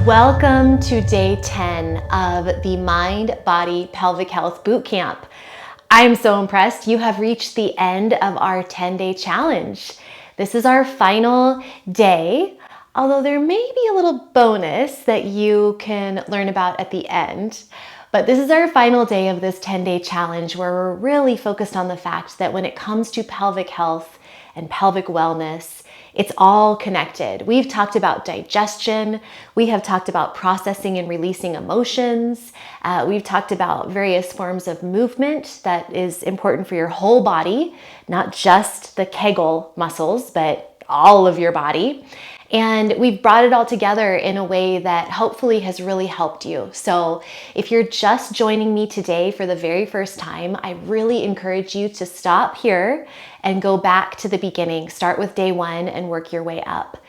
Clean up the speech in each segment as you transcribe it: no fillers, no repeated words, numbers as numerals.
Welcome to day 10 of the Mind, Body, Pelvic Health Bootcamp. I'm so impressed you have reached the end of our 10-day challenge. This is our final day, although there may be a little bonus that you can learn about at the end. But this is our final day of this 10-day challenge where we're really focused on the fact that when it comes to pelvic health and pelvic wellness, it's all connected. We've talked about digestion. We have talked about processing and releasing emotions. We've talked about various forms of movement that is important for your whole body, not just the Kegel muscles, but all of your body. And we've brought it all together in a way that hopefully has really helped you. So if you're just joining me today for the very first time, I really encourage you to stop here and go back to the beginning. Start with day 1 and work your way up.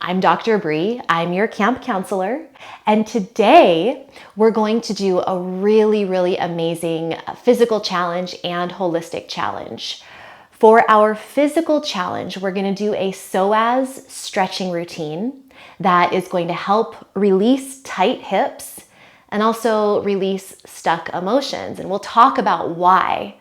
I'm Dr. Bree. I'm your camp counselor. And today we're going to do a really amazing physical challenge and holistic challenge. For our physical challenge, we're going to do a psoas stretching routine that is going to help release tight hips and also release stuck emotions. And we'll talk about why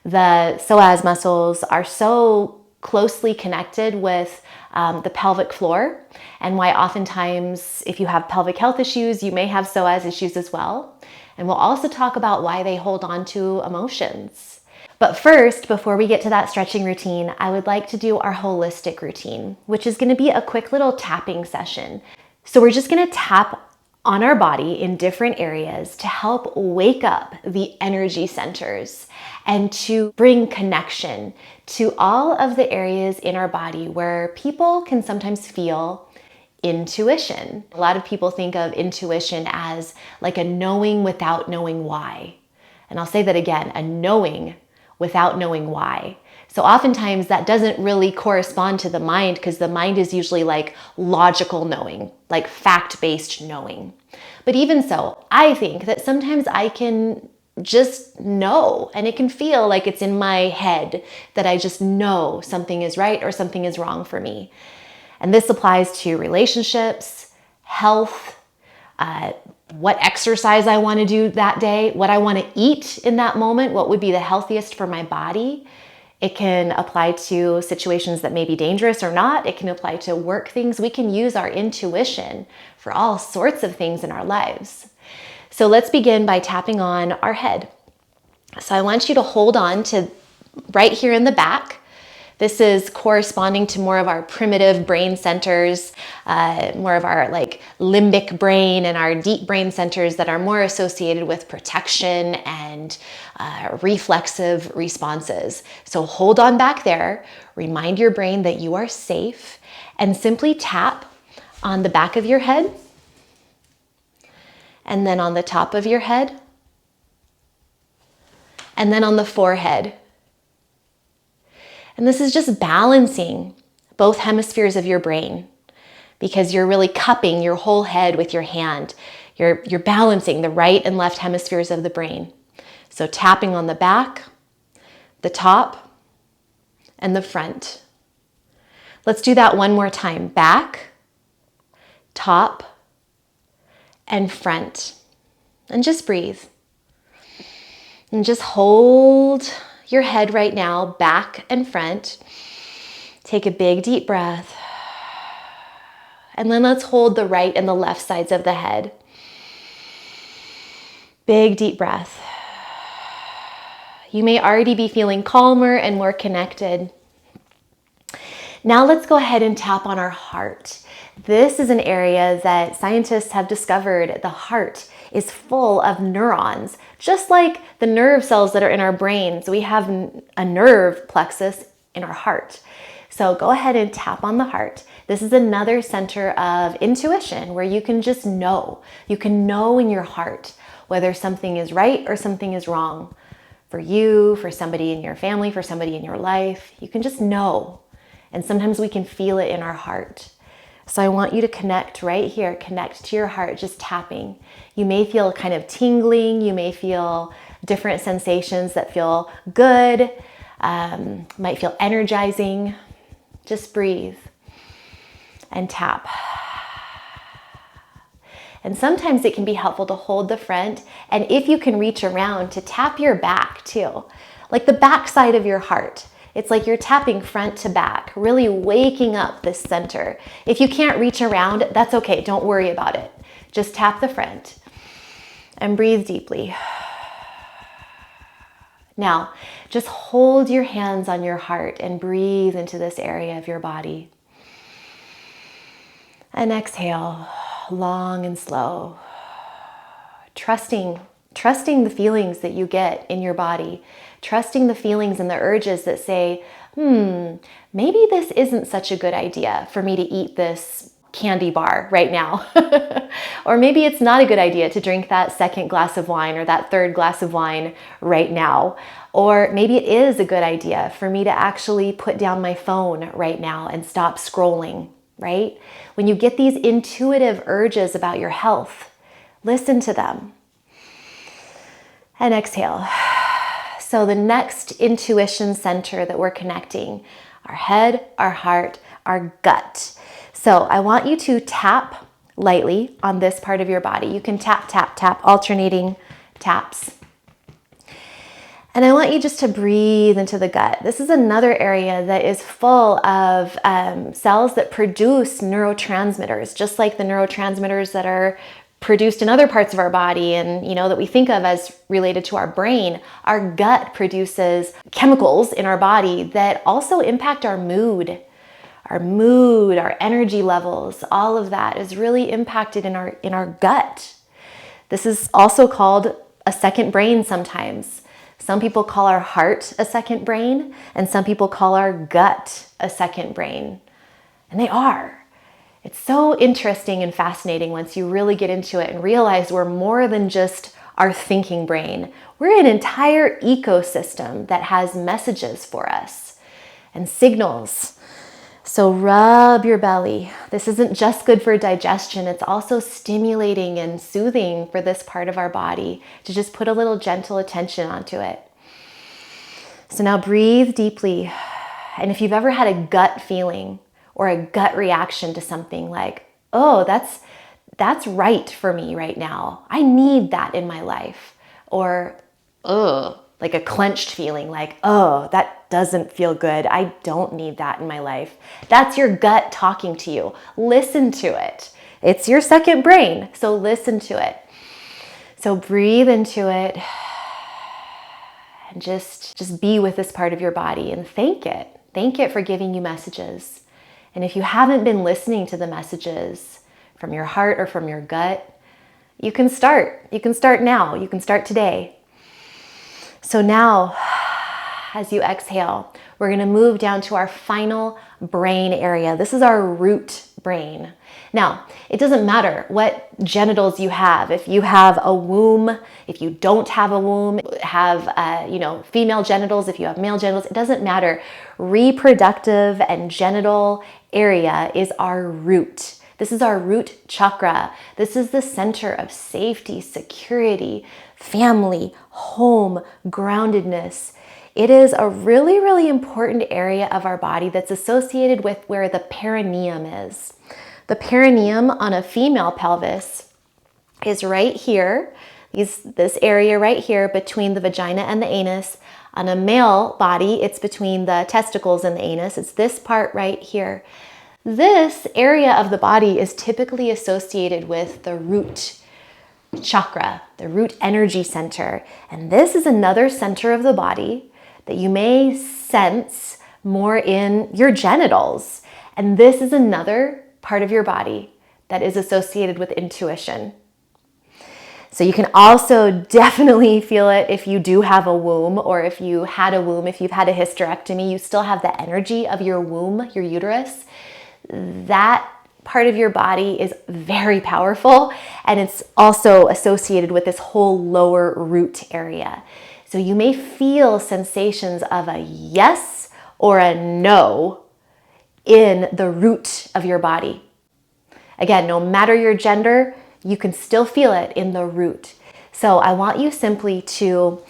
the psoas muscles are so closely connected with the pelvic floor, and why oftentimes if you have pelvic health issues, you may have psoas issues as well. And we'll also talk about why they hold on to emotions. But first, before we get to that stretching routine, I would like to do our holistic routine, which is going to be a quick little tapping session. So we're just going to tap on our body in different areas to help wake up the energy centers and to bring connection to all of the areas in our body where people can sometimes feel intuition. A lot of people think of intuition as like a knowing without knowing why. And I'll say that again, a knowing without knowing why. So oftentimes that doesn't really correspond to the mind, because the mind is usually like logical knowing, like fact-based knowing. But even so, I think that sometimes I can just know, and it can feel like it's in my head that I just know something is right or something is wrong for me. And this applies to relationships, health, what exercise I want to do that day, what I want to eat in that moment, what would be the healthiest for my body. It can apply to situations that may be dangerous or not. It can apply to work things. We can use our intuition for all sorts of things in our lives. So let's begin by tapping on our head. So I want you to hold on to right here in the back. This is corresponding to more of our primitive brain centers, more of our like limbic brain and our deep brain centers that are more associated with protection and reflexive responses. So hold on back there, remind your brain that you are safe, and simply tap on the back of your head, and then on the top of your head, and then on the forehead. And this is just balancing both hemispheres of your brain, because you're really cupping your whole head with your hand. You're balancing the right and left hemispheres of the brain. So tapping on the back, the top, and the front. Let's do that one more time. Back, top, and front. And just breathe. And just hold your head right now, back and front. Take a big deep breath. And then let's hold the right and the left sides of the head. Big deep breath. You may already be feeling calmer and more connected. Now let's go ahead and tap on our heart. This is an area that scientists have discovered the heart is full of neurons. Just like the nerve cells that are in our brains, we have a nerve plexus in our heart. So go ahead and tap on the heart. This is another center of intuition where you can just know. You can know in your heart whether something is right or something is wrong. For you, for somebody in your family, for somebody in your life, you can just know. And sometimes we can feel it in our heart. So I want you to connect right here, connect to your heart, just tapping. You may feel kind of tingling, you may feel different sensations that feel good, might feel energizing. Just breathe and tap. And sometimes it can be helpful to hold the front, and if you can reach around, to tap your back too, like the back side of your heart. It's like you're tapping front to back, really waking up this center. If you can't reach around, that's okay. Don't worry about it. Just tap the front and breathe deeply. Now, just hold your hands on your heart and breathe into this area of your body. And exhale, long and slow. Trusting the feelings that you get in your body. Trusting the feelings and the urges that say, maybe this isn't such a good idea for me to eat this candy bar right now. Or maybe it's not a good idea to drink that second glass of wine or that third glass of wine right now. Or maybe it is a good idea for me to actually put down my phone right now and stop scrolling, right? When you get these intuitive urges about your health, listen to them. And exhale. So the next intuition center that we're connecting, our head, our heart, our gut. So I want you to tap lightly on this part of your body. You can tap, tap, tap, alternating taps. And I want you just to breathe into the gut. This is another area that is full of cells that produce neurotransmitters, just like the neurotransmitters that are produced in other parts of our body and, that we think of as related to our brain. Our gut produces chemicals in our body that also impact our mood, our energy levels. All of that is really impacted in our gut. This is also called a second brain sometimes. Some people call our heart a second brain, and some people call our gut a second brain. And they are. It's so interesting and fascinating once you really get into it and realize we're more than just our thinking brain. We're an entire ecosystem that has messages for us and signals. So rub your belly. This isn't just good for digestion, it's also stimulating and soothing for this part of our body to just put a little gentle attention onto it. So now breathe deeply. And if you've ever had a gut feeling or a gut reaction to something like, oh, that's right for me right now. I need that in my life. Or, like a clenched feeling like, oh, that doesn't feel good. I don't need that in my life. That's your gut talking to you. Listen to it. It's your second brain, so listen to it. So breathe into it and just be with this part of your body and thank it. Thank it for giving you messages. And if you haven't been listening to the messages from your heart or from your gut, you can start. You can start now. You can start today. So now, as you exhale, we're going to move down to our final brain area. This is our root brain. Now, it doesn't matter what genitals you have. If you have a womb, if you don't have a womb, have female genitals, if you have male genitals, it doesn't matter. Reproductive and genital area is our root. This is our root chakra. This is the center of safety, security, family, home, groundedness. It is a really, really important area of our body that's associated with where the perineum is. The perineum on a female pelvis is right here, this area right here between the vagina and the anus. On a male body, it's between the testicles and the anus. It's this part right here. This area of the body is typically associated with the root chakra, the root energy center. And this is another center of the body that you may sense more in your genitals. And this is another part of your body that is associated with intuition. So you can also definitely feel it if you do have a womb, or if you had a womb, if you've had a hysterectomy, you still have the energy of your womb, your uterus. That part of your body is very powerful, and it's also associated with this whole lower root area. So you may feel sensations of a yes or a no in the root of your body. Again, no matter your gender, you can still feel it in the root. So I want you simply to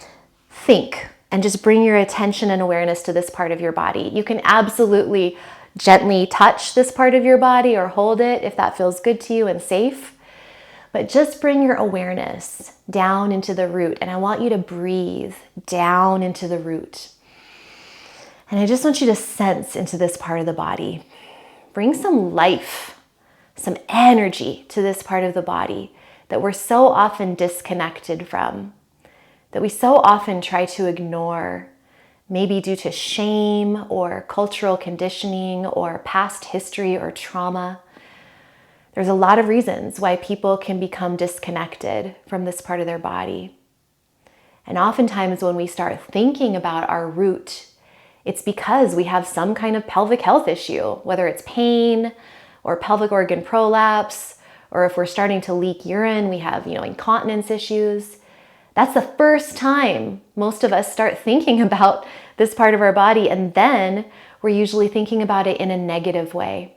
think and just bring your attention and awareness to this part of your body. You can absolutely gently touch this part of your body or hold it if that feels good to you and safe. But just bring your awareness down into the root, and I want you to breathe down into the root. And I just want you to sense into this part of the body. Bring some life, some energy to this part of the body that we're so often disconnected from, that we so often try to ignore, maybe due to shame or cultural conditioning or past history or trauma. There's a lot of reasons why people can become disconnected from this part of their body. And oftentimes when we start thinking about our root, it's because we have some kind of pelvic health issue, whether it's pain or pelvic organ prolapse, or if we're starting to leak urine, we have, incontinence issues. That's the first time most of us start thinking about this part of our body, and then we're usually thinking about it in a negative way.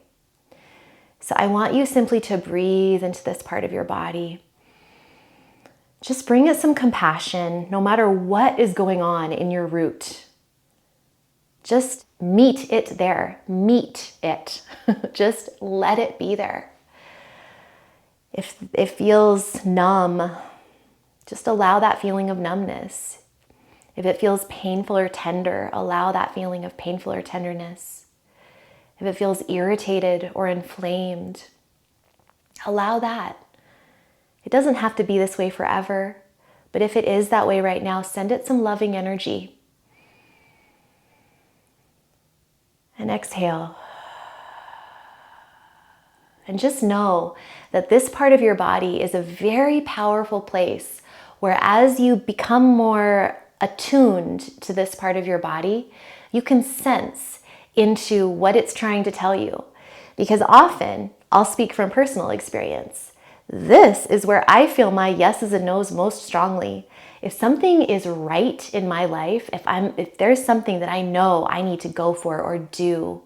So I want you simply to breathe into this part of your body. Just bring it some compassion, no matter what is going on in your root. Just meet it there. Meet it. Just let it be there. If it feels numb, just allow that feeling of numbness. If it feels painful or tender, allow that feeling of painful or tenderness. If it feels irritated or inflamed, allow that. It doesn't have to be this way forever, but if it is that way right now, send it some loving energy. And exhale. And just know that this part of your body is a very powerful place where as you become more attuned to this part of your body, you can sense into what it's trying to tell you. Because often, I'll speak from personal experience, this is where I feel my yeses and nos most strongly. If something is right in my life, if there's something that I know I need to go for or do,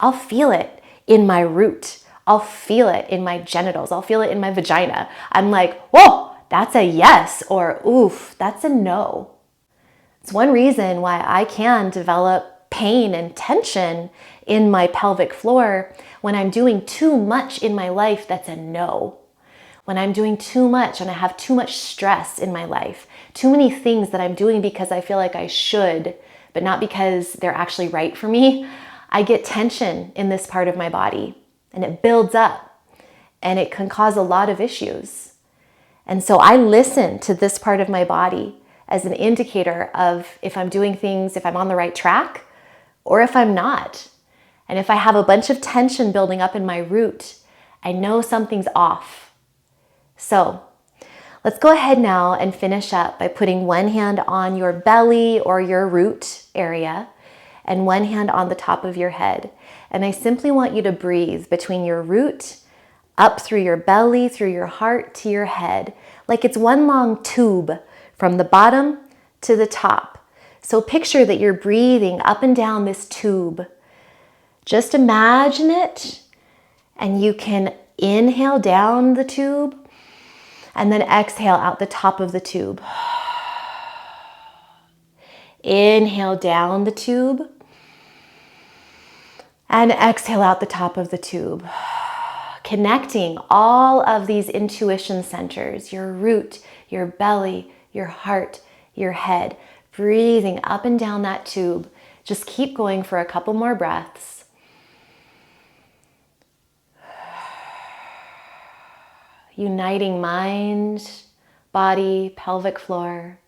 I'll feel it in my root. I'll feel it in my genitals. I'll feel it in my vagina. I'm like, whoa, that's a yes, or oof, that's a no. It's one reason why I can develop pain and tension in my pelvic floor when I'm doing too much in my life. That's a no. When I'm doing too much and I have too much stress in my life, too many things that I'm doing because I feel like I should, but not because they're actually right for me, I get tension in this part of my body and it builds up and it can cause a lot of issues. And so I listen to this part of my body as an indicator of if I'm doing things, if I'm on the right track, or if I'm not. And if I have a bunch of tension building up in my root, I know something's off. So let's go ahead now and finish up by putting one hand on your belly or your root area and one hand on the top of your head. And I simply want you to breathe between your root, up through your belly, through your heart to your head, like it's one long tube from the bottom to the top. So picture that you're breathing up and down this tube. Just imagine it, and you can inhale down the tube and then exhale out the top of the tube. Inhale down the tube and exhale out the top of the tube. Connecting all of these intuition centers, your root, your belly, your heart, your head. Breathing up and down that tube. Just keep going for a couple more breaths. Uniting mind, body, pelvic floor.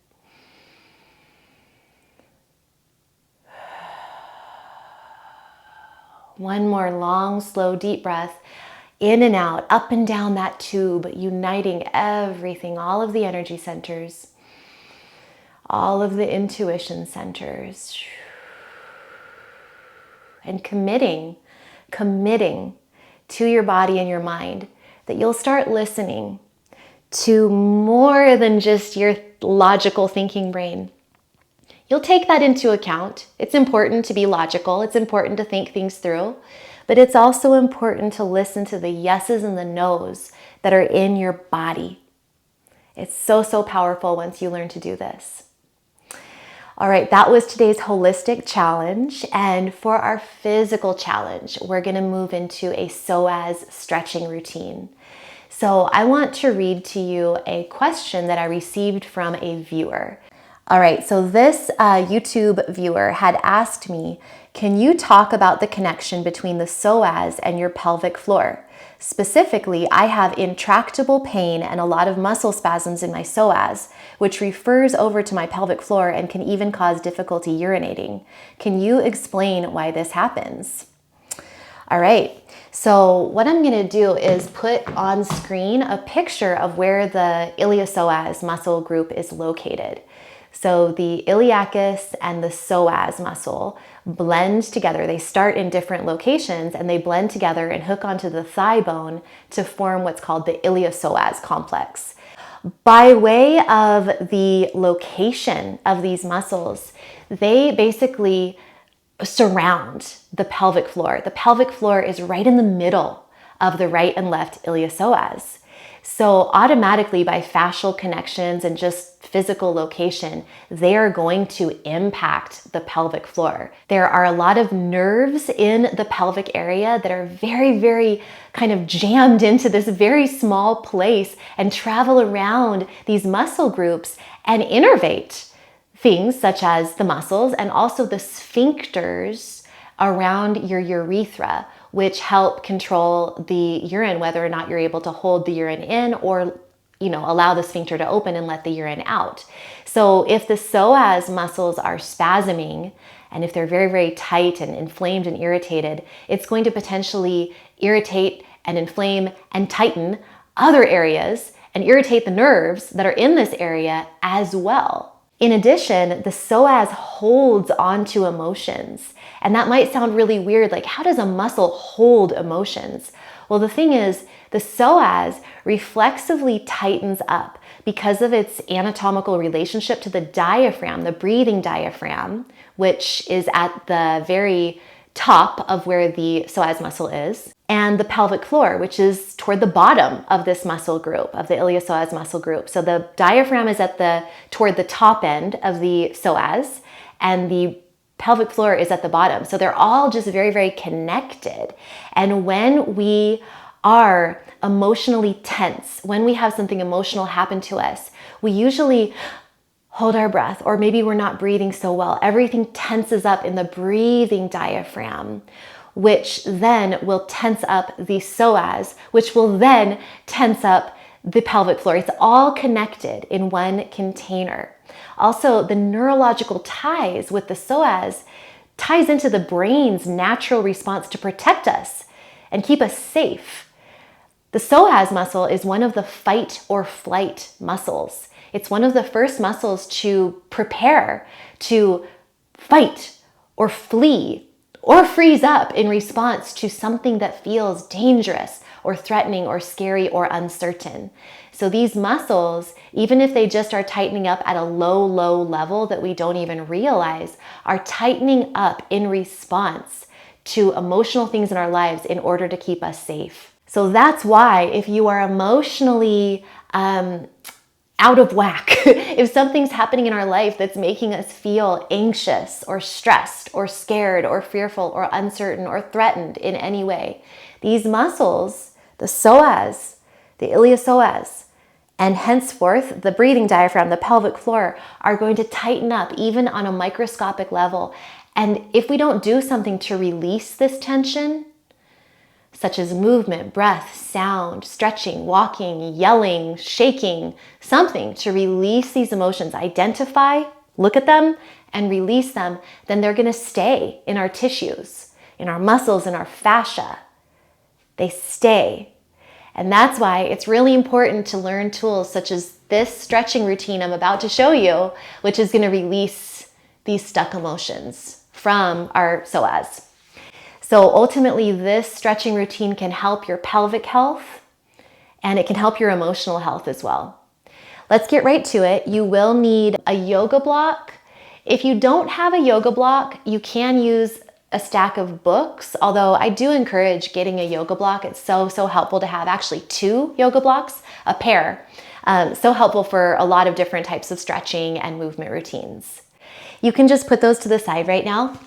One more long, slow, deep breath. In and out, up and down that tube, uniting everything, all of the energy centers. All of the intuition centers, and committing to your body and your mind that you'll start listening to more than just your logical thinking brain. You'll take that into account. It's important to be logical. It's important to think things through, but it's also important to listen to the yeses and the nos that are in your body. It's so, so powerful once you learn to do this. All right, that was today's holistic challenge. And for our physical challenge, we're going to move into a psoas stretching routine. So I want to read to you a question that I received from a viewer. All right, so this YouTube viewer had asked me, can you talk about the connection between the psoas and your pelvic floor? Specifically, I have intractable pain and a lot of muscle spasms in my psoas, which refers over to my pelvic floor and can even cause difficulty urinating. Can you explain why this happens? All right, so what I'm gonna do is put on screen a picture of where the iliopsoas muscle group is located. So the iliacus and the psoas muscle blend together. They start in different locations and they blend together and hook onto the thigh bone to form what's called the iliopsoas complex. By way of the location of these muscles, they basically surround the pelvic floor. The pelvic floor is right in the middle of the right and left iliopsoas. So automatically, by fascial connections and just physical location, they are going to impact the pelvic floor. There are a lot of nerves in the pelvic area that are very, very kind of jammed into this very small place and travel around these muscle groups and innervate things such as the muscles and also the sphincters around your urethra, which help control the urine, whether or not you're able to hold the urine in or, allow the sphincter to open and let the urine out. So if the psoas muscles are spasming, and if they're very, very tight and inflamed and irritated, it's going to potentially irritate and inflame and tighten other areas and irritate the nerves that are in this area as well. In addition, the psoas holds onto emotions. And that might sound really weird, like how does a muscle hold emotions? Well, the thing is, the psoas reflexively tightens up because of its anatomical relationship to the diaphragm, the breathing diaphragm, which is at the very top of where the psoas muscle is, and the pelvic floor, which is toward the bottom of this muscle group, of the iliopsoas muscle group. So the diaphragm is toward the top end of the psoas, and the pelvic floor is at the bottom. So they're all just very, very connected. And when we are emotionally tense, when we have something emotional happen to us, we usually hold our breath, or maybe we're not breathing so well. Everything tenses up in the breathing diaphragm, which then will tense up the psoas, which will then tense up the pelvic floor. It's all connected in one container. Also, the neurological ties with the psoas ties into the brain's natural response to protect us and keep us safe. The psoas muscle is one of the fight or flight muscles. It's one of the first muscles to prepare to fight or flee or freeze up in response to something that feels dangerous or threatening or scary or uncertain. So these muscles, even if they just are tightening up at a low level that we don't even realize, are tightening up in response to emotional things in our lives in order to keep us safe. So that's why if you are emotionally out of whack, if something's happening in our life that's making us feel anxious or stressed or scared or fearful or uncertain or threatened in any way, these muscles, the psoas, the iliopsoas, and henceforth the breathing diaphragm, the pelvic floor, are going to tighten up even on a microscopic level. And if we don't do something to release this tension, such as movement, breath, sound, stretching, walking, yelling, shaking, something to release these emotions, identify, look at them, and release them, then they're going to stay in our tissues, in our muscles, in our fascia. They stay. And that's why it's really important to learn tools such as this stretching routine I'm about to show you, which is going to release these stuck emotions from our psoas. So ultimately, this stretching routine can help your pelvic health and it can help your emotional health as well. Let's get right to it. You will need a yoga block. If you don't have a yoga block, you can use a stack of books, although I do encourage getting a yoga block. It's so helpful to have actually 2 yoga blocks, a pair. So helpful for a lot of different types of stretching and movement routines. You can just put those to the side right now.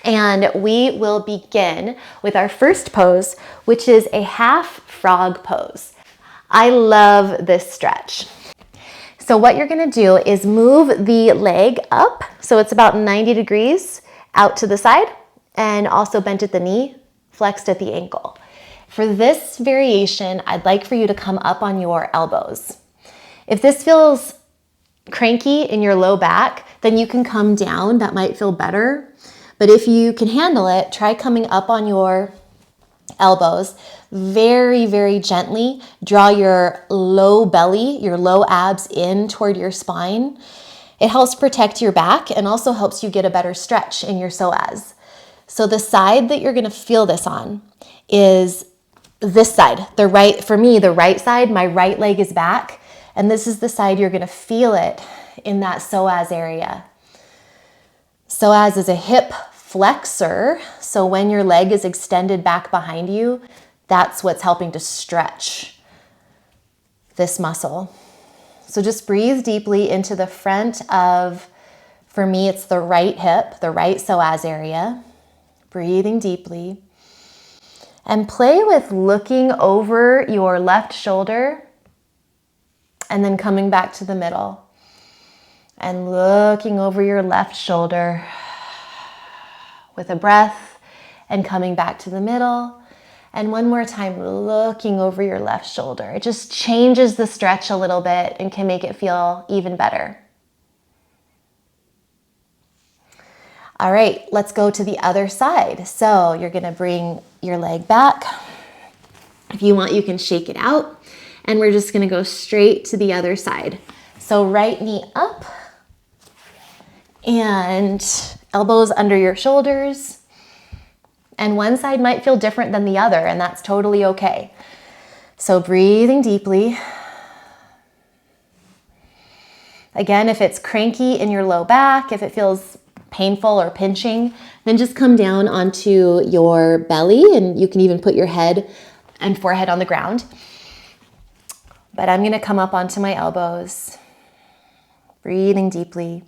And we will begin with our first pose, which is a half frog pose. I love this stretch. So what you're gonna do is move the leg up, so it's about 90 degrees out to the side, and also bent at the knee, flexed at the ankle. For this variation, I'd like for you to come up on your elbows. If this feels cranky in your low back, then you can come down, that might feel better. But if you can handle it, try coming up on your elbows. Very, very gently draw your low belly, your low abs in toward your spine. It helps protect your back and also helps you get a better stretch in your psoas. So the side that you're gonna feel this on is this side. For me, the right side, my right leg is back, and this is the side you're gonna feel it in that psoas area. Psoas is a hip flexor, so when your leg is extended back behind you, that's what's helping to stretch this muscle. So just breathe deeply into the front of, for me, it's the right hip, the right psoas area. Breathing deeply. And play with looking over your left shoulder and then coming back to the middle. And looking over your left shoulder with a breath and coming back to the middle. And one more time, looking over your left shoulder. It just changes the stretch a little bit and can make it feel even better. All right, let's go to the other side. So you're gonna bring your leg back. If you want, you can shake it out. And we're just gonna go straight to the other side. So right knee up and elbows under your shoulders. And one side might feel different than the other, and that's totally okay. So breathing deeply. Again, if it's cranky in your low back, if it feels painful or pinching, then just come down onto your belly, and you can even put your head and forehead on the ground. But I'm gonna come up onto my elbows, breathing deeply.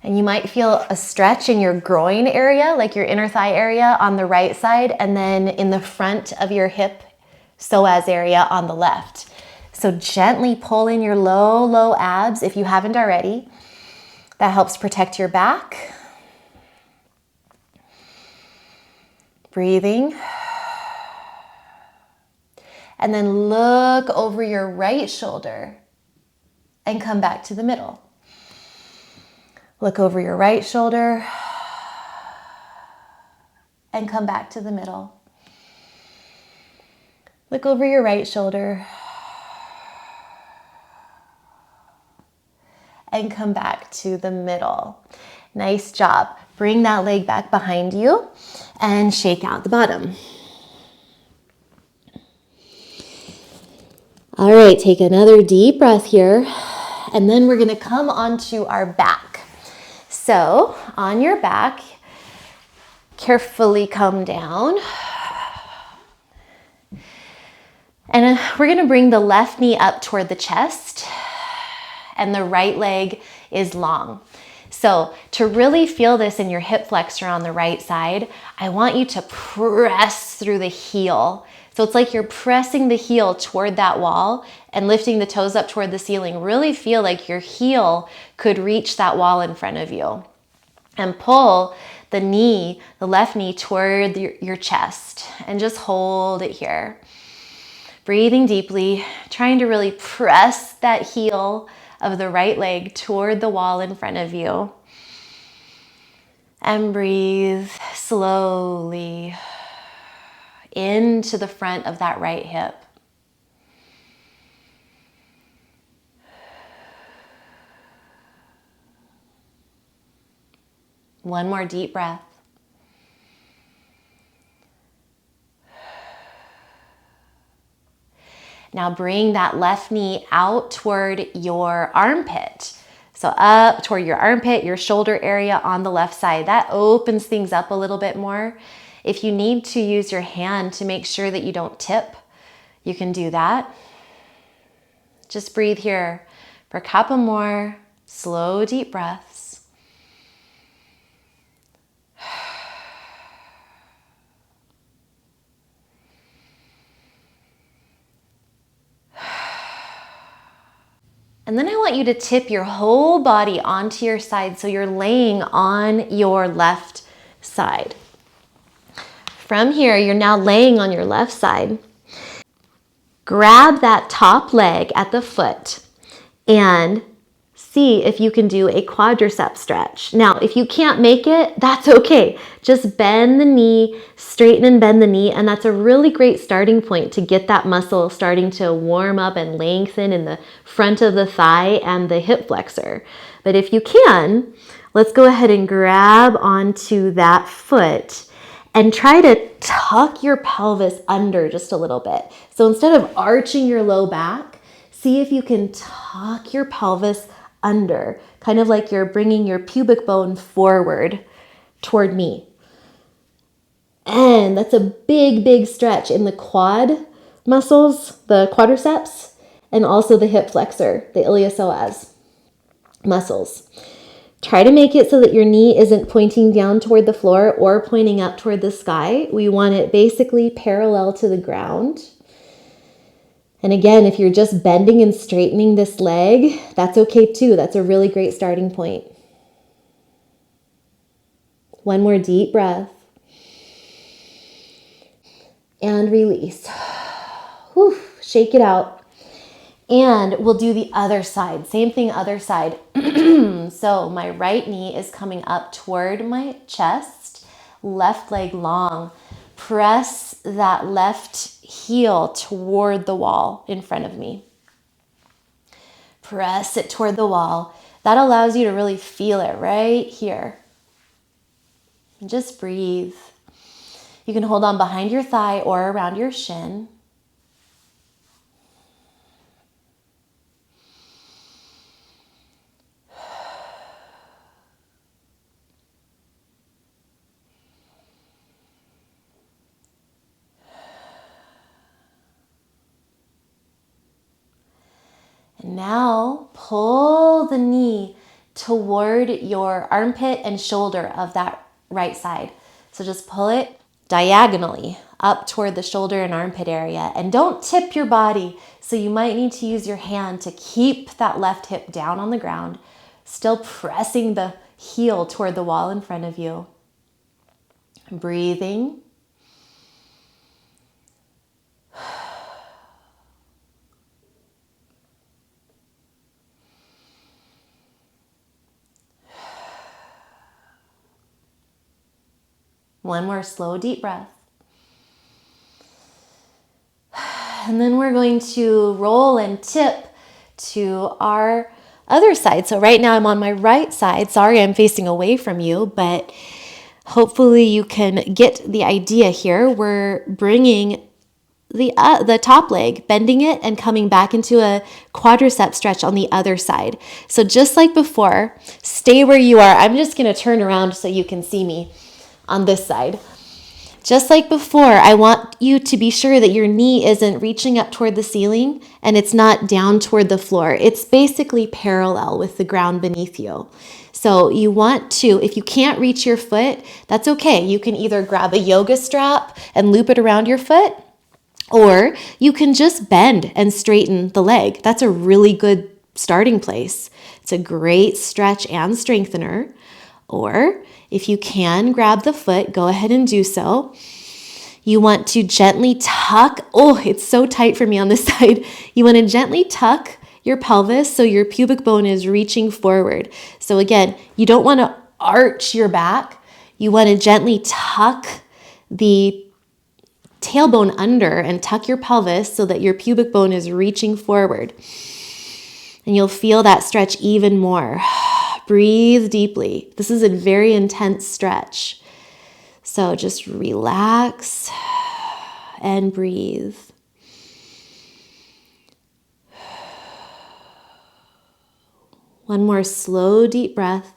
And you might feel a stretch in your groin area, like your inner thigh area on the right side, and then in the front of your hip psoas area on the left. So gently pull in your low abs if you haven't already. That helps protect your back. Breathing. And then look over your right shoulder and come back to the middle. Look over your right shoulder and come back to the middle. Look over your right shoulder and come back to the middle. Nice job. Bring that leg back behind you and shake out the bottom. All right, take another deep breath here, and then we're gonna come onto our back. So on your back, carefully come down. And we're gonna bring the left knee up toward the chest, and the right leg is long. So to really feel this in your hip flexor on the right side, I want you to press through the heel. So it's like you're pressing the heel toward that wall and lifting the toes up toward the ceiling. Really feel like your heel could reach that wall in front of you. And pull the knee, the left knee, toward your chest, and just hold it here. Breathing deeply, trying to really press that heel of the right leg toward the wall in front of you. And breathe slowly into the front of that right hip. One more deep breath. Now bring that left knee out toward your armpit. So up toward your armpit, your shoulder area on the left side. That opens things up a little bit more. If you need to use your hand to make sure that you don't tip, you can do that. Just breathe here for a couple more slow, deep breaths. And then I want you to tip your whole body onto your side so you're laying on your left side. From here, you're now laying on your left side. Grab that top leg at the foot and see if you can do a quadricep stretch. Now, if you can't make it, that's okay. Just bend the knee, straighten and bend the knee, and that's a really great starting point to get that muscle starting to warm up and lengthen in the front of the thigh and the hip flexor. But if you can, let's go ahead and grab onto that foot and try to tuck your pelvis under just a little bit. So instead of arching your low back, see if you can tuck your pelvis under, kind of like you're bringing your pubic bone forward toward me. And that's a big, big stretch in the quad muscles, the quadriceps, and also the hip flexor, the iliopsoas muscles. Try to make it so that your knee isn't pointing down toward the floor or pointing up toward the sky. We want it basically parallel to the ground. And again, if you're just bending and straightening this leg, that's okay too. That's a really great starting point. One more deep breath. And release. Whew, shake it out. And we'll do the other side. Same thing, other side. So my right knee is coming up toward my chest, left leg long. Press that left heel toward the wall in front of me. Press it toward the wall. That allows you to really feel it right here. And just breathe. You can hold on behind your thigh or around your shin. And now pull the knee toward your armpit and shoulder of that right side. So just pull it diagonally up toward the shoulder and armpit area. And don't tip your body. So you might need to use your hand to keep that left hip down on the ground, still pressing the heel toward the wall in front of you. Breathing. One more slow, deep breath. And then we're going to roll and tip to our other side. So right now I'm on my right side. Sorry, I'm facing away from you, but hopefully you can get the idea here. We're bringing the top leg, bending it and coming back into a quadricep stretch on the other side. So just like before, stay where you are. I'm just going to turn around so you can see me on this side. Just like before, I want you to be sure that your knee isn't reaching up toward the ceiling and it's not down toward the floor. It's basically parallel with the ground beneath you. So you want to, if you can't reach your foot, that's okay. You can either grab a yoga strap and loop it around your foot, or you can just bend and straighten the leg. That's a really good starting place. It's a great stretch and strengthener. Or if you can grab the foot, go ahead and do so. You want to gently tuck. Oh, it's so tight for me on this side. You want to gently tuck your pelvis so your pubic bone is reaching forward. So again, you don't want to arch your back. You want to gently tuck the tailbone under and tuck your pelvis so that your pubic bone is reaching forward. And you'll feel that stretch even more. Breathe deeply. This is a very intense stretch. So just relax and breathe. One more slow, deep breath.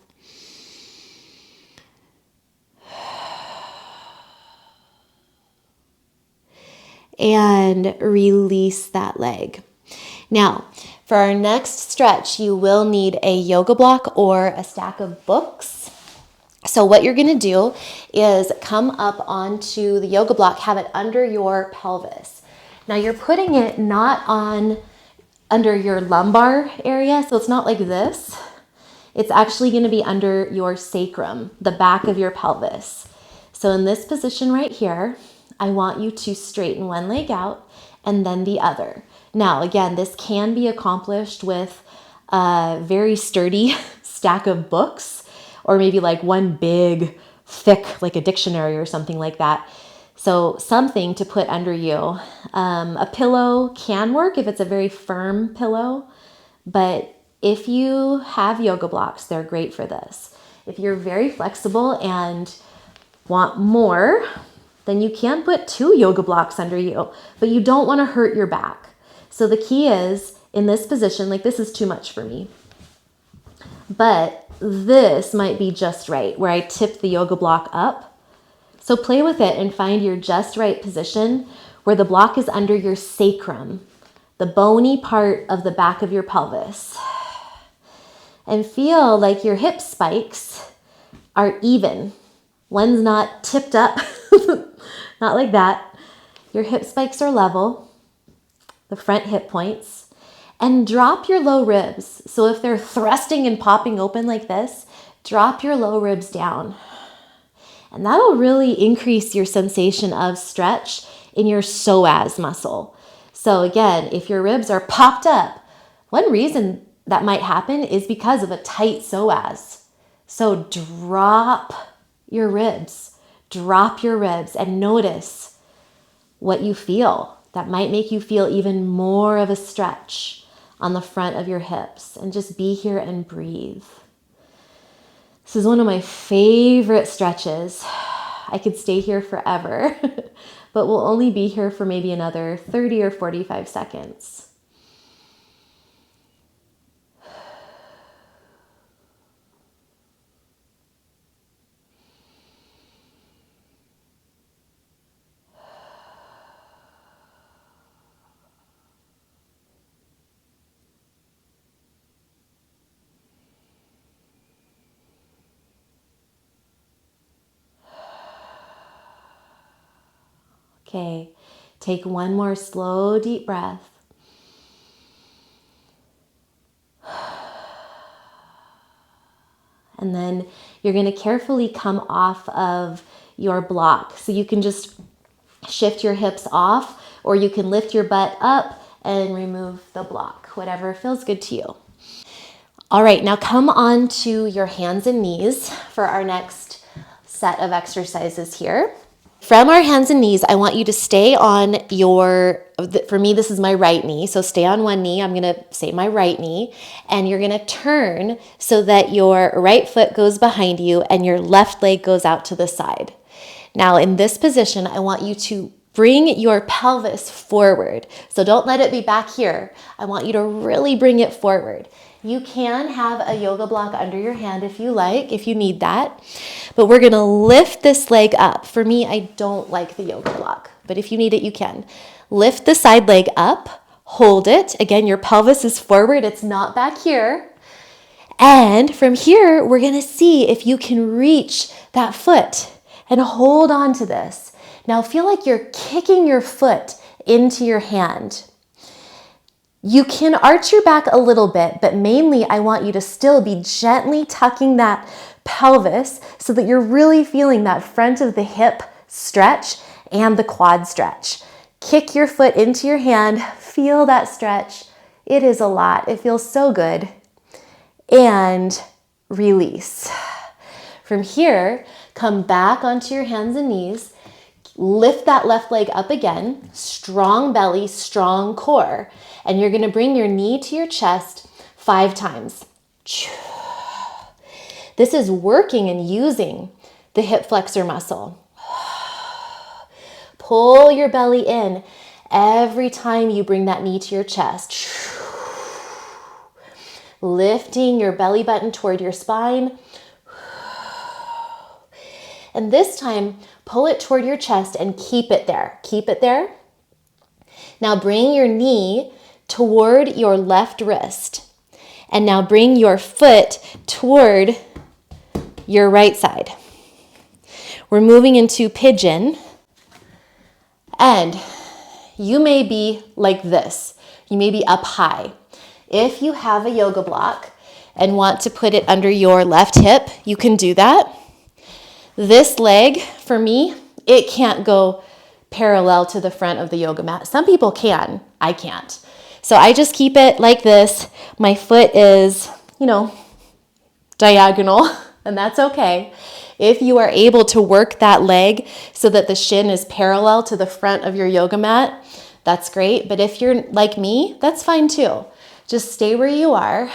And release that leg. Now, for our next stretch, you will need a yoga block or a stack of books. So what you're going to do is come up onto the yoga block, have it under your pelvis. Now you're putting it not on under your lumbar area. So it's not like this. It's actually going to be under your sacrum, the back of your pelvis. So in this position right here, I want you to straighten one leg out and then the other. Now, again, this can be accomplished with a very sturdy stack of books, or maybe like one big, thick, like a dictionary or something like that. So something to put under you. A pillow can work if it's a very firm pillow, but if you have yoga blocks, they're great for this. If you're very flexible and want more, then you can put 2 yoga blocks under you, but you don't want to hurt your back. So the key is in this position, like this is too much for me, but this might be just right where I tip the yoga block up. So play with it and find your just right position where the block is under your sacrum, the bony part of the back of your pelvis. And feel like your hip spikes are even. One's not tipped up, not like that. Your hip spikes are level, the front hip points, and drop your low ribs. So if they're thrusting and popping open like this, drop your low ribs down. And that'll really increase your sensation of stretch in your psoas muscle. So again, if your ribs are popped up, one reason that might happen is because of a tight psoas. So drop your ribs and notice what you feel. That might make you feel even more of a stretch on the front of your hips, and just be here and breathe. This is one of my favorite stretches. I could stay here forever, but we'll only be here for maybe another 30 or 45 seconds. Okay, take one more slow, deep breath. And then you're going to carefully come off of your block. So you can just shift your hips off, or you can lift your butt up and remove the block, whatever feels good to you. All right, now come on to your hands and knees for our next set of exercises here. From our hands and knees, I want you to stay on for me, this is my right knee. So stay on one knee. I'm going to say my right knee, and you're going to turn so that your right foot goes behind you and your left leg goes out to the side. Now in this position, I want you to bring your pelvis forward. So don't let it be back here. I want you to really bring it forward. You can have a yoga block under your hand if you like, if you need that. But we're gonna lift this leg up. For me, I don't like the yoga block, but if you need it, you can. Lift the side leg up, hold it. Again, your pelvis is forward, it's not back here. And from here, we're gonna see if you can reach that foot and hold on to this. Now feel like you're kicking your foot into your hand. You can arch your back a little bit, but mainly I want you to still be gently tucking that pelvis so that you're really feeling that front of the hip stretch and the quad stretch. Kick your foot into your hand, feel that stretch. It is a lot. It feels so good. And release. From here, come back onto your hands and knees. Lift that left leg up again, strong belly, strong core. And you're gonna bring your knee to your chest 5 times. This is working and using the hip flexor muscle. Pull your belly in every time you bring that knee to your chest. Lifting your belly button toward your spine. And this time, pull it toward your chest and keep it there. Keep it there. Now bring your knee toward your left wrist. And now bring your foot toward your right side. We're moving into pigeon. And you may be like this. You may be up high. If you have a yoga block and want to put it under your left hip, you can do that. This leg, for me, it can't go parallel to the front of the yoga mat. Some people can, I can't. So I just keep it like this. My foot is, diagonal, and that's okay. If you are able to work that leg so that the shin is parallel to the front of your yoga mat, that's great. But if you're like me, that's fine too. Just stay where you are.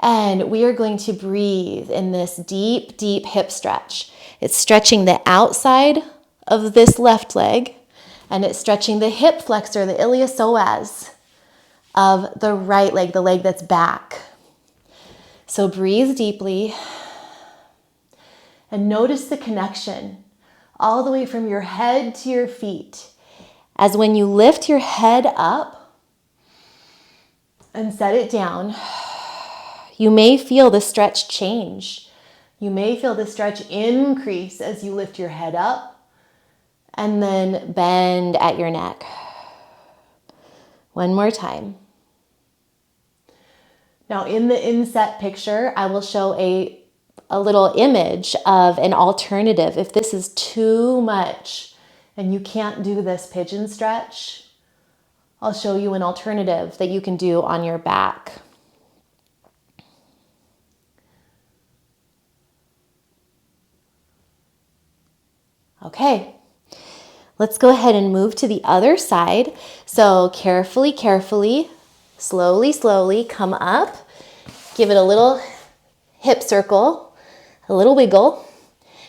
And we are going to breathe in this deep, deep hip stretch. It's stretching the outside of this left leg, and it's stretching the hip flexor, the iliopsoas of the right leg, the leg that's back. So breathe deeply and notice the connection all the way from your head to your feet. As when you lift your head up and set it down, you may feel the stretch change. You may feel the stretch increase as you lift your head up and then bend at your neck. One more time. Now in the inset picture, I will show a little image of an alternative. If this is too much and you can't do this pigeon stretch, I'll show you an alternative that you can do on your back. Okay, let's go ahead and move to the other side. So carefully, slowly come up. Give it a little hip circle, a little wiggle,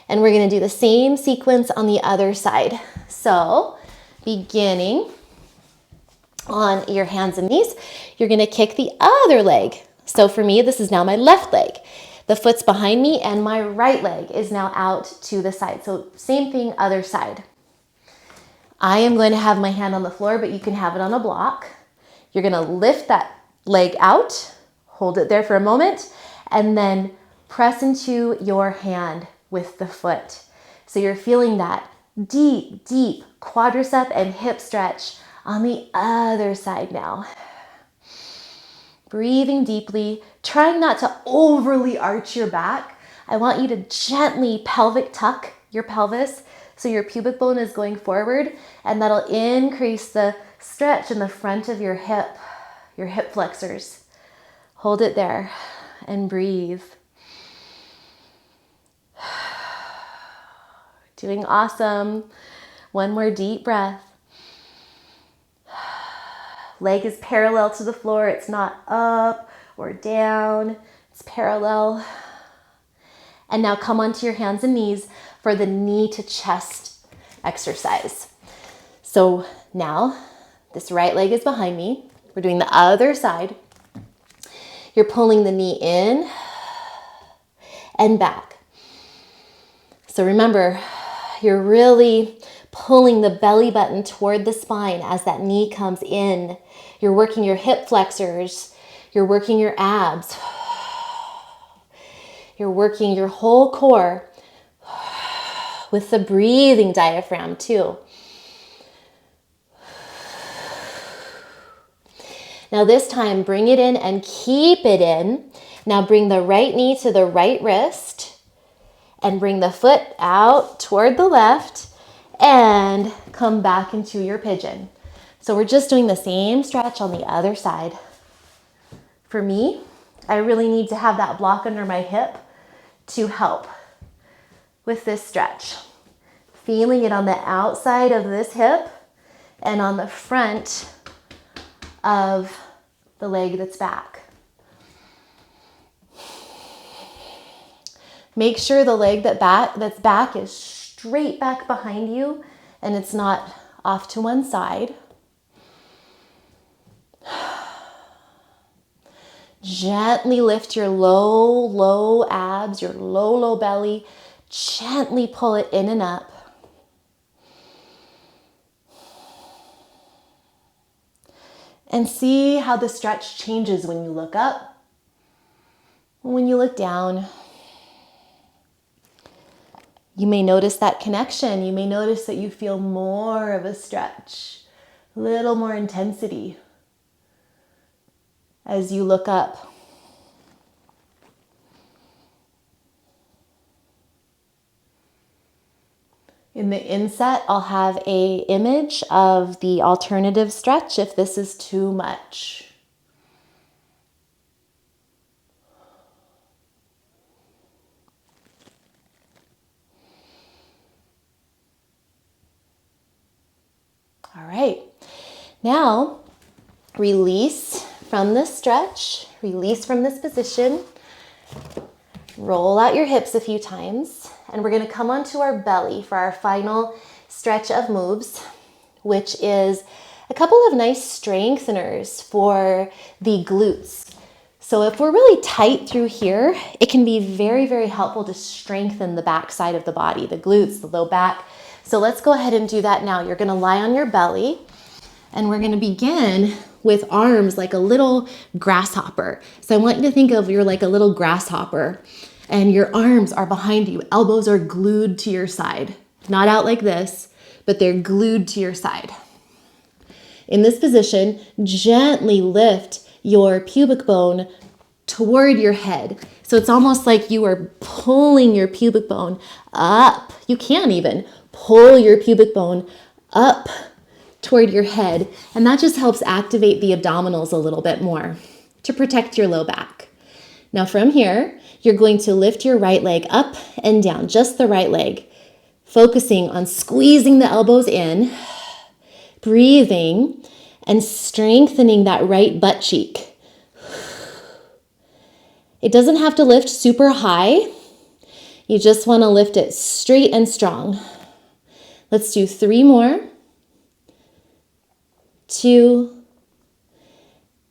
and we're gonna do the same sequence on the other side. So beginning on your hands and knees, you're gonna kick the other leg. So for me, this is now my left leg. The foot's behind me and my right leg is now out to the side. So same thing, other side. I am going to have my hand on the floor, but you can have it on a block. You're gonna lift that leg out, hold it there for a moment, and then press into your hand with the foot. So you're feeling that deep, deep quadricep and hip stretch on the other side now. Breathing deeply, trying not to overly arch your back. I want you to gently pelvic tuck your pelvis so your pubic bone is going forward, and that'll increase the stretch in the front of your hip flexors. Hold it there and breathe. Doing awesome. One more deep breath. Leg is parallel to the floor. It's not up or down. It's parallel. And now come onto your hands and knees for the knee to chest exercise. So now this right leg is behind me. We're doing the other side. You're pulling the knee in and back. So remember, you're really pulling the belly button toward the spine as that knee comes in. You're working your hip flexors. You're working your abs. You're working your whole core with the breathing diaphragm too. Now this time, bring it in and keep it in. Now bring the right knee to the right wrist and bring the foot out toward the left and come back into your pigeon. So we're just doing the same stretch on the other side. For me, I really need to have that block under my hip to help with this stretch. Feeling it on the outside of this hip and on the front of the leg that's back. Make sure the leg that's back is straight back behind you and it's not off to one side. Gently lift your low abs, your low belly. Gently pull it in and up. And see how the stretch changes when you look up, when you look down. You may notice that connection. You may notice that you feel more of a stretch A little more intensity as you look up. In the inset, I'll have an image of the alternative stretch if this is too much. All right, now release from this stretch, release from this position, roll out your hips a few times, and we're gonna come onto our belly for our final stretch of moves, which is a couple of nice strengtheners for the glutes. So if we're really tight through here, it can be very, very helpful to strengthen the back side of the body, the glutes, the low back. So let's go ahead and do that now. You're gonna lie on your belly, and we're gonna begin with arms like a little grasshopper. So I want you to think of you're like a little grasshopper, and your arms are behind you. Elbows are glued to your side. Not out like this, but they're glued to your side. In this position, gently lift your pubic bone toward your head. So it's almost like you are pulling your pubic bone up. You can even pull your pubic bone up toward your head, and that just helps activate the abdominals a little bit more to protect your low back. Now from here, you're going to lift your right leg up and down, just the right leg, focusing on squeezing the elbows in, breathing, and strengthening that right butt cheek. It doesn't have to lift super high. You just want to lift it straight and strong. Let's do 3 more. 2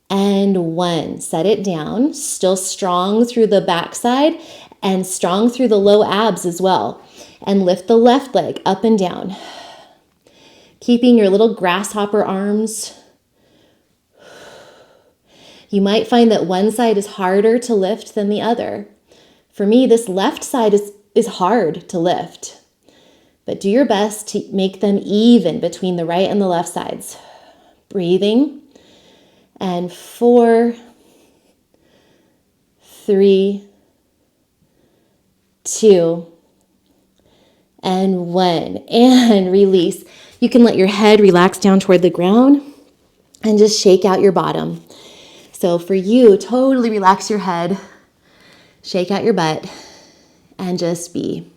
and 1. Set it down. Still strong through the backside and strong through the low abs as well. And lift the left leg up and down. Keeping your little grasshopper arms. You might find that one side is harder to lift than the other. For me, this left side is hard to lift. But do your best to make them even between the right and the left sides. Breathing. And 4, 3, 2, and 1. And release. You can let your head relax down toward the ground and just shake out your bottom. So for you, totally relax your head, shake out your butt, and just be.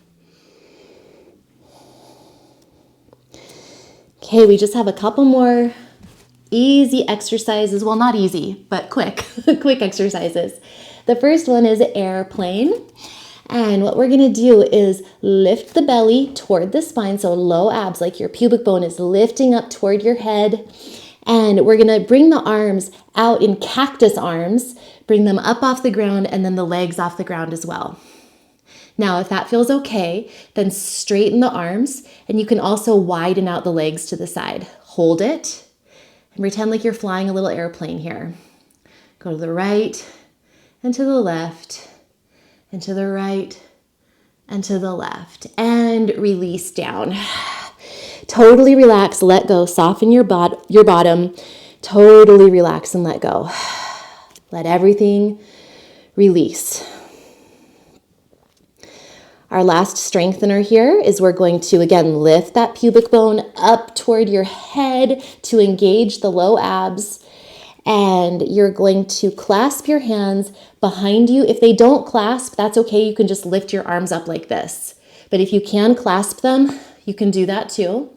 Okay, we just have a couple more easy exercises. Well, not easy, but quick, quick exercises. The first one is airplane. And what we're gonna do is lift the belly toward the spine, so low abs, like your pubic bone is lifting up toward your head. And we're gonna bring the arms out in cactus arms, bring them up off the ground, and then the legs off the ground as well. Now, if that feels okay, then straighten the arms, and you can also widen out the legs to the side. Hold it, and pretend like you're flying a little airplane here. Go to the right, and to the left, and to the right, and to the left, and release down. Totally relax, let go, soften your bottom, totally relax and let go. Let everything release. Our last strengthener here is we're going to, again, lift that pubic bone up toward your head to engage the low abs. And you're going to clasp your hands behind you. If they don't clasp, that's okay. You can just lift your arms up like this. But if you can clasp them, you can do that too.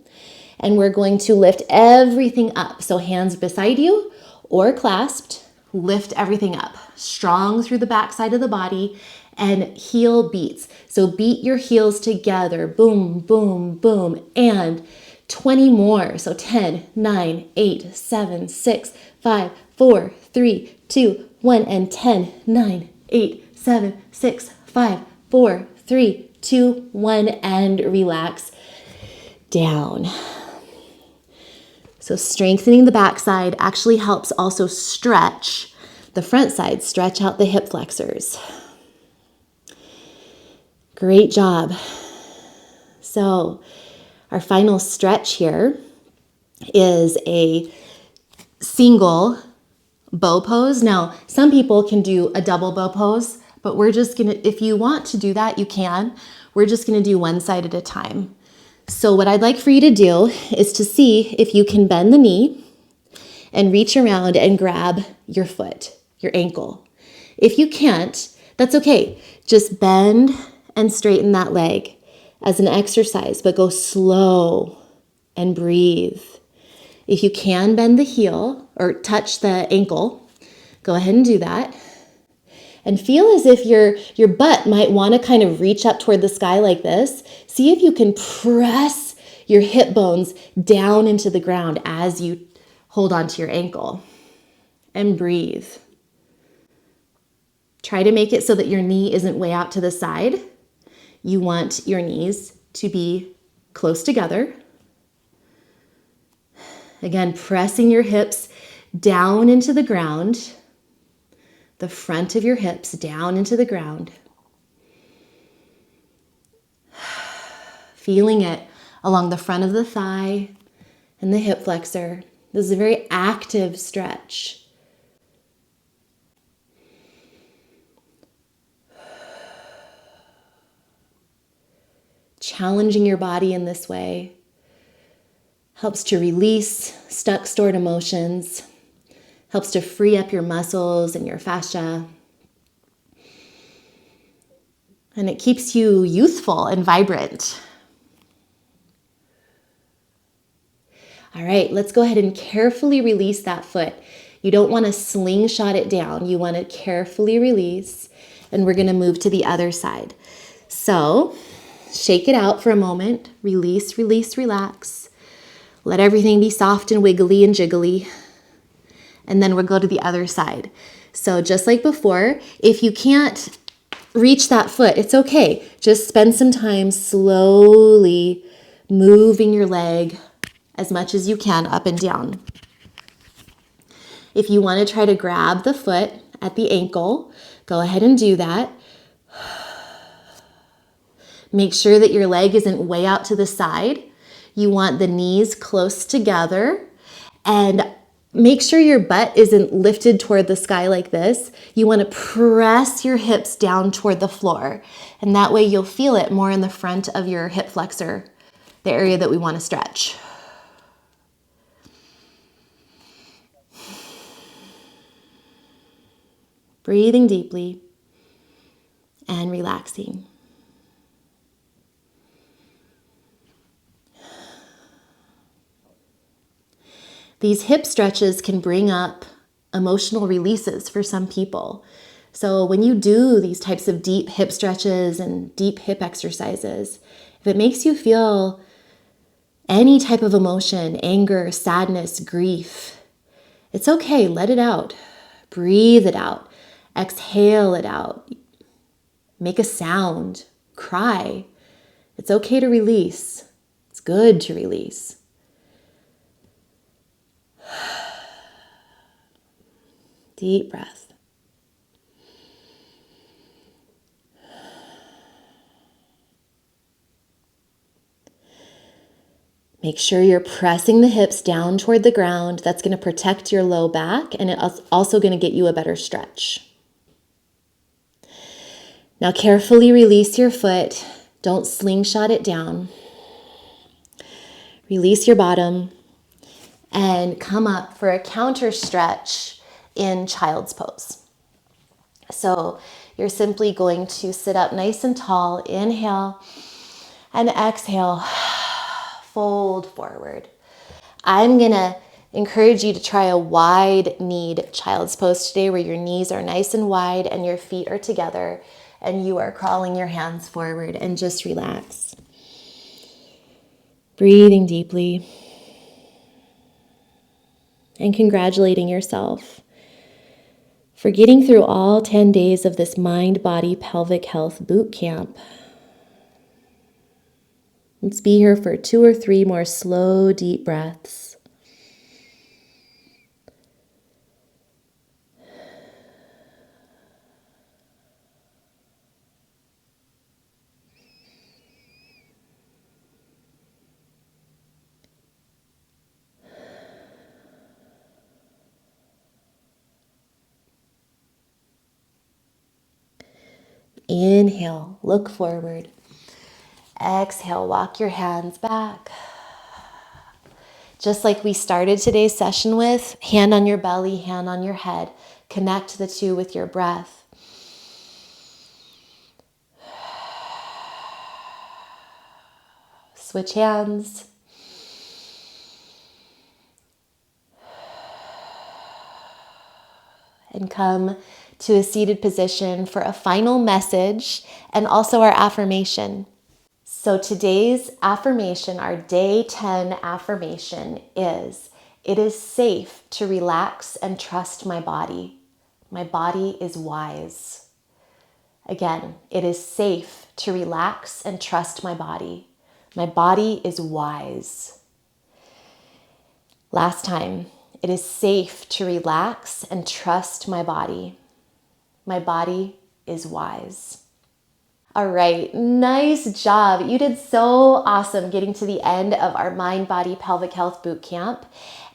And we're going to lift everything up. So hands beside you or clasped, lift everything up. Strong through the back side of the body and heel beats. So beat your heels together. Boom, boom, boom. And 20 more. So 10, 9, 8, 7, 6, 5, 4, 3, 2, 1. And 10, 9, 8, 7, 6, 5, 4, 3, 2, 1. And relax down. So strengthening the backside actually helps also stretch the front side, stretch out the hip flexors. Great job. So our final stretch here is a single bow pose. Now, some people can do a double bow pose, but we're just gonna, if you want to do that, you can. We're just gonna do one side at a time. So what I'd like for you to do is to see if you can bend the knee and reach around and grab your foot, your ankle. If you can't, that's okay. Just bend and straighten that leg as an exercise, but go slow and breathe. If you can bend the heel or touch the ankle, go ahead and do that. And feel as if your butt might want to kind of reach up toward the sky like this. See if you can press your hip bones down into the ground as you hold onto your ankle. And breathe. Try to make it so that your knee isn't way out to the side. You want your knees to be close together. Again, pressing your hips down into the ground, the front of your hips down into the ground. Feeling it along the front of the thigh and the hip flexor. This is a very active stretch. Challenging your body in this way helps to release stuck, stored emotions, helps to free up your muscles and your fascia, and it keeps you youthful and vibrant. All right, let's go ahead and carefully release that foot. You don't want to slingshot it down. You want to carefully release, and we're going to move to the other side. So, shake it out for a moment. Release, release, relax. Let everything be soft and wiggly and jiggly. And then we'll go to the other side. So just like before, if you can't reach that foot, it's okay. Just spend some time slowly moving your leg as much as you can up and down. If you want to try to grab the foot at the ankle, go ahead and do that. Make sure that your leg isn't way out to the side. You want the knees close together, and make sure your butt isn't lifted toward the sky like this. You want to press your hips down toward the floor, and that way you'll feel it more in the front of your hip flexor, the area that we want to stretch. Breathing deeply and relaxing. These hip stretches can bring up emotional releases for some people. So when you do these types of deep hip stretches and deep hip exercises, if it makes you feel any type of emotion, anger, sadness, grief, it's okay, let it out. Breathe it out. Exhale it out. Make a sound. Cry. It's okay to release. It's good to release. Deep breath. Make sure you're pressing the hips down toward the ground. That's going to protect your low back, and it's also going to get you a better stretch. Now carefully release your foot. Don't slingshot it down. Release your bottom and come up for a counter stretch in child's pose. So you're simply going to sit up nice and tall. Inhale and exhale. Fold forward. I'm going to encourage you to try a wide-kneed child's pose today, where your knees are nice and wide and your feet are together and you are crawling your hands forward, and just relax. Breathing deeply and congratulating yourself for getting through all 10 days of this mind, body, pelvic health boot camp. Let's be here for 2 or 3 more slow, deep breaths. Inhale, look forward. Exhale, walk your hands back. Just like we started today's session with, hand on your belly, hand on your head. Connect the two with your breath. Switch hands. And come to a seated position for a final message and also our affirmation. So today's affirmation, our day 10 affirmation is, it is safe to relax and trust my body. My body is wise. Again, it is safe to relax and trust my body. My body is wise. Last time, it is safe to relax and trust my body. My body is wise. All right, nice job. You did so awesome getting to the end of our Mind, Body, Pelvic Health Bootcamp.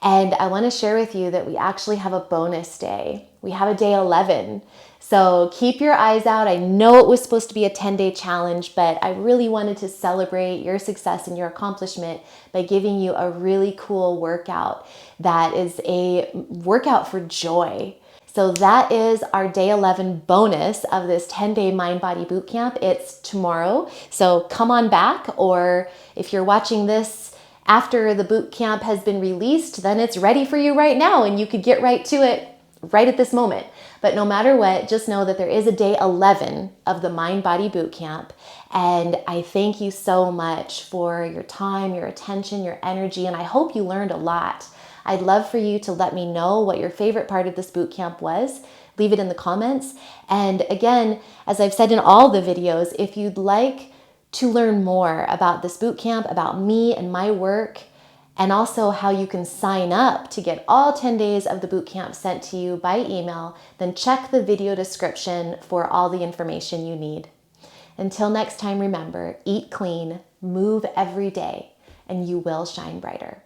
And I want to share with you that we actually have a bonus day. We have a day 11. So keep your eyes out. I know it was supposed to be a 10-day challenge, but I really wanted to celebrate your success and your accomplishment by giving you a really cool workout that is a workout for joy. So that is our day 11 bonus of this 10-day Mind Body Bootcamp. It's tomorrow. So come on back, or if you're watching this after the bootcamp has been released, then it's ready for you right now and you could get right to it right at this moment. But no matter what, just know that there is a day 11 of the Mind Body Bootcamp. And I thank you so much for your time, your attention, your energy, and I hope you learned a lot. I'd love for you to let me know what your favorite part of this bootcamp was. Leave it in the comments. And again, as I've said in all the videos, if you'd like to learn more about this bootcamp, about me and my work, and also how you can sign up to get all 10 days of the bootcamp sent to you by email, then check the video description for all the information you need. Until next time, remember, eat clean, move every day, and you will shine brighter.